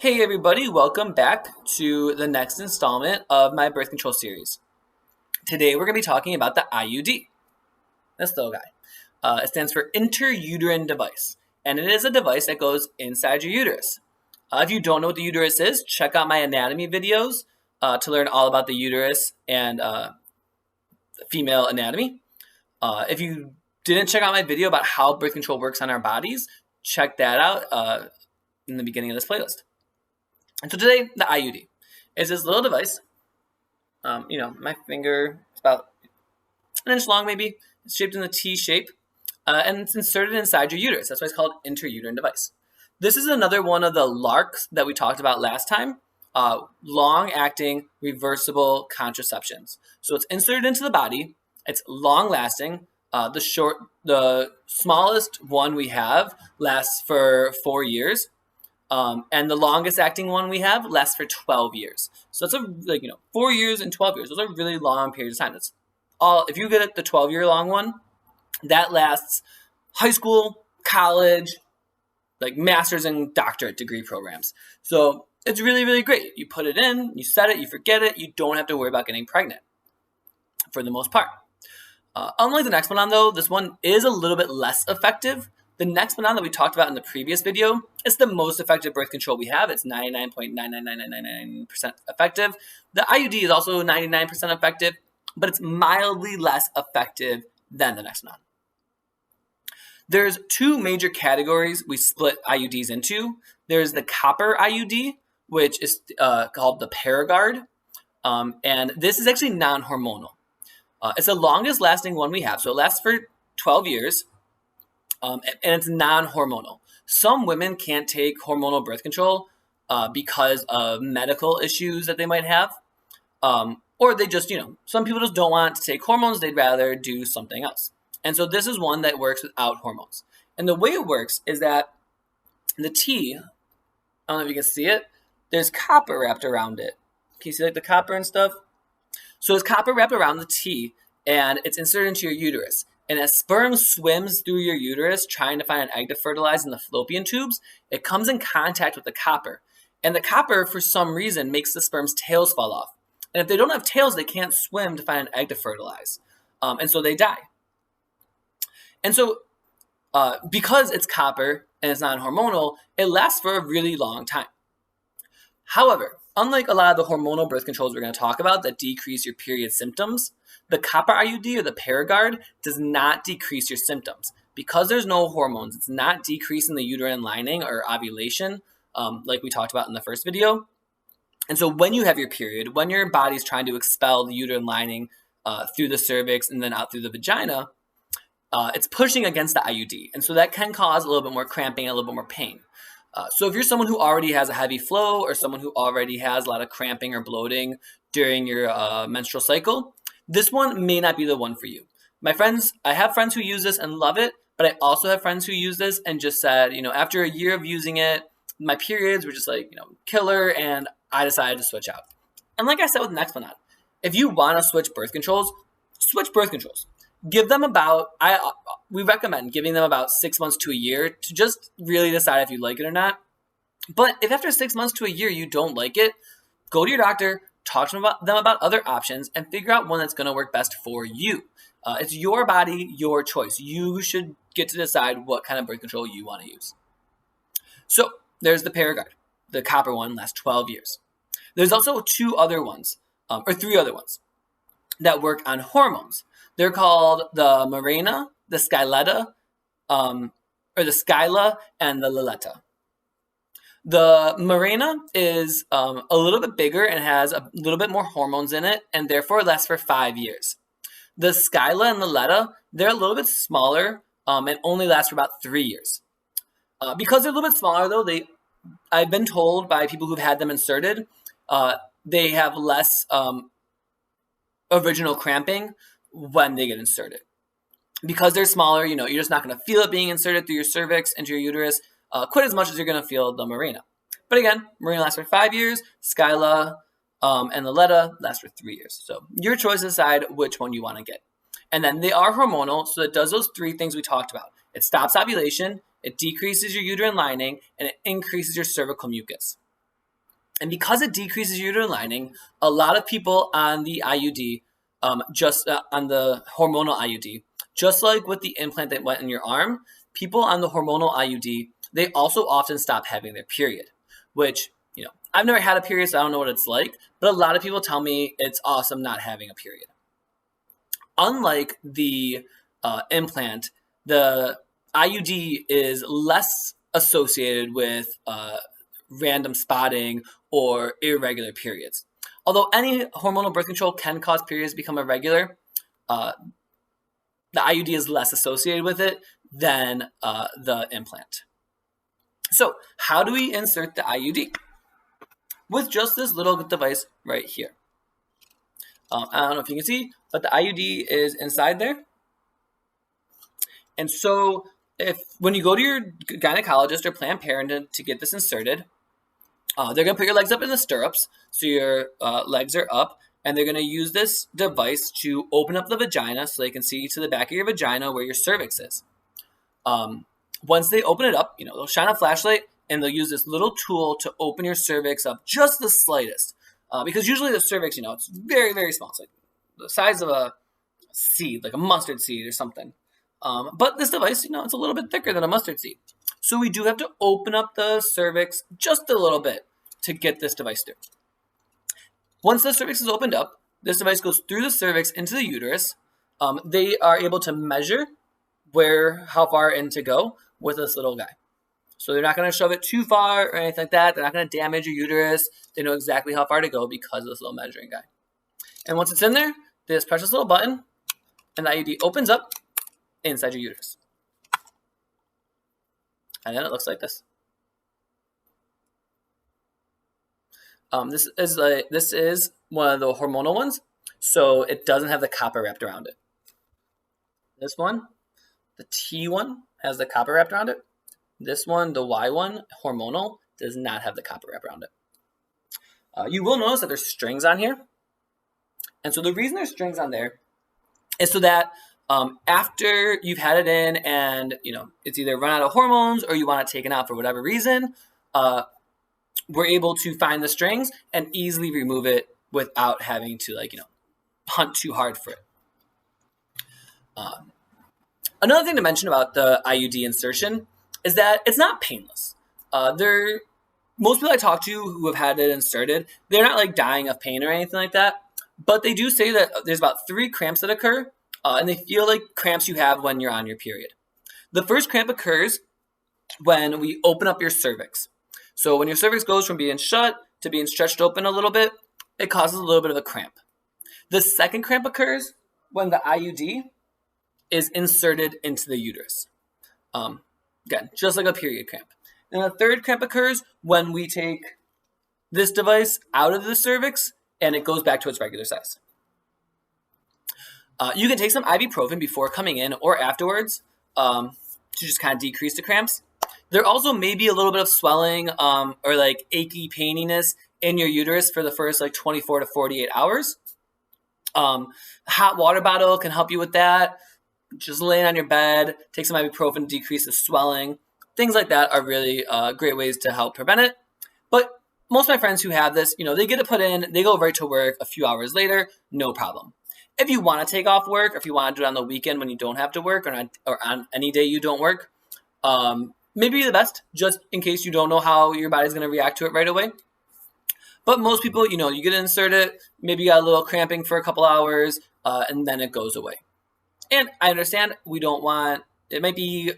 Hey everybody, welcome back to the next installment of my birth control series. Today we're going to be talking about the IUD, this little guy. It stands for Intrauterine Device, and it is a device that goes inside your uterus. If you don't know what the uterus is, check out my anatomy videos to learn all about the uterus and female anatomy. If you didn't check out my video about how birth control works on our bodies, check that out in the beginning of this playlist. And so today, the IUD is this little device. My finger is about an inch long, maybe. It's shaped in the T shape, and it's inserted inside your uterus. That's why it's called intrauterine device. This is another one of the LARCs that we talked about last time. Long-acting reversible contraceptions. So it's inserted into the body. It's long-lasting. The smallest one we have lasts for 4 years. And the longest acting one we have lasts for 12 years. So it's 4 years and 12 years. Those are really long periods of time. That's all. If you get the 12-year long one, that lasts high school, college, like master's and doctorate degree programs. So it's really, really great. You put it in, you set it, you forget it. You don't have to worry about getting pregnant for the most part. Unlike the next one on though, this one is a little bit less effective. The next one on that we talked about in the previous video is the most effective birth control we have. It's 99.99999% effective. The IUD is also 99% effective, but it's mildly less effective than the next one on. There's two major categories we split IUDs into. There's the copper IUD, which is called the Paragard, and this is actually non-hormonal. It's the longest lasting one we have, so it lasts for 12 years. And it's non-hormonal. Some women can't take hormonal birth control because of medical issues that they might have. Or they just, some people just don't want to take hormones. They'd rather do something else. And so this is one that works without hormones. And the way it works is that the T, I don't know if you can see it, there's copper wrapped around it. Can you see like the copper and stuff? So it's copper wrapped around the T and it's inserted into your uterus. And as sperm swims through your uterus trying to find an egg to fertilize in the fallopian tubes, it comes in contact with the copper. And the copper, for some reason, makes the sperm's tails fall off. And if they don't have tails, they can't swim to find an egg to fertilize. And so they die. And so because it's copper and it's non-hormonal, it lasts for a really long time. However, unlike a lot of the hormonal birth controls we're going to talk about that decrease your period symptoms, the copper IUD or the Paragard does not decrease your symptoms. Because there's no hormones, it's not decreasing the uterine lining or ovulation like we talked about in the first video. And so when you have your period, when your body's trying to expel the uterine lining through the cervix and then out through the vagina, it's pushing against the IUD. And so that can cause a little bit more cramping and a little bit more pain. So if you're someone who already has a heavy flow or someone who already has a lot of cramping or bloating during your menstrual cycle, this one may not be the one for you. I have friends who use this and love it, but I also have friends who use this and just said, after a year of using it, my periods were just killer, and I decided to switch out. And like I said with the next one on, if you want to switch birth controls, switch birth controls. Give them we recommend giving them about 6 months to a year to just really decide if you like it or not. But if after 6 months to a year you don't like it, go to your doctor, talk to them about other options, and figure out one that's going to work best for you. It's your body, your choice. You should get to decide what kind of birth control you want to use. So there's the Paragard. The copper one lasts 12 years. There's also three other ones that work on hormones. They're called the Mirena, the Skyletta, or the Skyla, and the Liletta. The Mirena is a little bit bigger and has a little bit more hormones in it, and therefore lasts for 5 years. The Skyla and the Liletta, they're a little bit smaller and only last for about 3 years. Because they're a little bit smaller, though, I've been told by people who've had them inserted, they have less original cramping when they get inserted. Because they're smaller, you're just not going to feel it being inserted through your cervix into your uterus quite as much as you're going to feel the Mirena. But again, Mirena lasts for 5 years, Skyla and the Liletta last for 3 years. So your choice to decide which one you want to get. And then they are hormonal, so it does those three things we talked about. It stops ovulation, it decreases your uterine lining, and it increases your cervical mucus. And because it decreases uterine lining, a lot of people on the IUD, on the hormonal IUD, just like with the implant that went in your arm, people on the hormonal IUD, they also often stop having their period, which, I've never had a period, so I don't know what it's like, but a lot of people tell me it's awesome not having a period. Unlike the implant, the IUD is less associated with random spotting or irregular periods. Although any hormonal birth control can cause periods to become irregular, the IUD is less associated with it than the implant. So how do we insert the IUD? With just this little device right here. I don't know if you can see, but the IUD is inside there. And so when you go to your gynecologist or Planned Parenthood to get this inserted, they're going to put your legs up in the stirrups, so your legs are up, and they're going to use this device to open up the vagina so they can see to the back of your vagina where your cervix is. Once they open it up, they'll shine a flashlight, and they'll use this little tool to open your cervix up just the slightest. Because usually the cervix, it's very, very small. It's like the size of a seed, like a mustard seed or something. But this device, it's a little bit thicker than a mustard seed. So we do have to open up the cervix just a little bit to get this device through. Once the cervix is opened up, this device goes through the cervix into the uterus. They are able to measure how far in to go with this little guy. So they're not going to shove it too far or anything like that. They're not going to damage your uterus. They know exactly how far to go because of this little measuring guy. And once it's in there, they just press this little button, and the IUD opens up inside your uterus. And then it looks like this. This is one of the hormonal ones, so it doesn't have the copper wrapped around it. This one, the T one, has the copper wrapped around it. This one, the Y one, hormonal, does not have the copper wrap around it. You will notice that there's strings on here. And so the reason there's strings on there is so that after you've had it in and, it's either run out of hormones or you want it taken out for whatever reason, we're able to find the strings and easily remove it without having to, hunt too hard for it. Another thing to mention about the IUD insertion is that it's not painless. Most people I talk to who have had it inserted, they're not dying of pain or anything like that, but they do say that there's about 3 cramps that occur, and they feel like cramps you have when you're on your period. The first cramp occurs when we open up your cervix. So when your cervix goes from being shut to being stretched open a little bit, it causes a little bit of a cramp. The second cramp occurs when the IUD is inserted into the uterus. Again, just like a period cramp. And the third cramp occurs when we take this device out of the cervix and it goes back to its regular size. You can take some ibuprofen before coming in or afterwards to just kind of decrease the cramps. There also may be a little bit of swelling or achy paininess in your uterus for the first 24 to 48 hours. Hot water bottle can help you with that. Just laying on your bed, take some ibuprofen to decrease the swelling. Things like that are really great ways to help prevent it. But most of my friends who have this, they get it put in, they go right to work a few hours later, no problem. If you want to take off work, or if you want to do it on the weekend when you don't have to work, or on any day you don't work, maybe the best, just in case you don't know how your body's going to react to it right away. But most people, you get it inserted, maybe you got a little cramping for a couple hours, and then it goes away. And I understand it might be,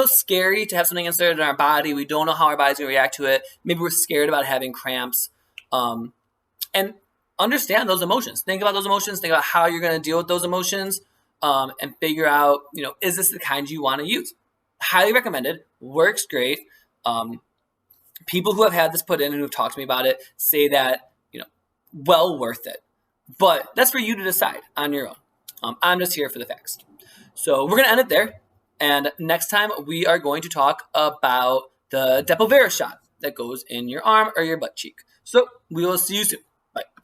scary to have something inserted in our body. We don't know how our body's going to react to it. Maybe we're scared about having cramps. And understand those emotions. Think about those emotions. Think about how you're going to deal with those emotions and figure out, is this the kind you want to use? Highly recommended. Works great. People who have had this put in and who've talked to me about it say that, well worth it. But that's for you to decide on your own. I'm just here for the facts. So we're going to end it there. And next time we are going to talk about the Depo-Provera shot that goes in your arm or your butt cheek. So we will see you soon.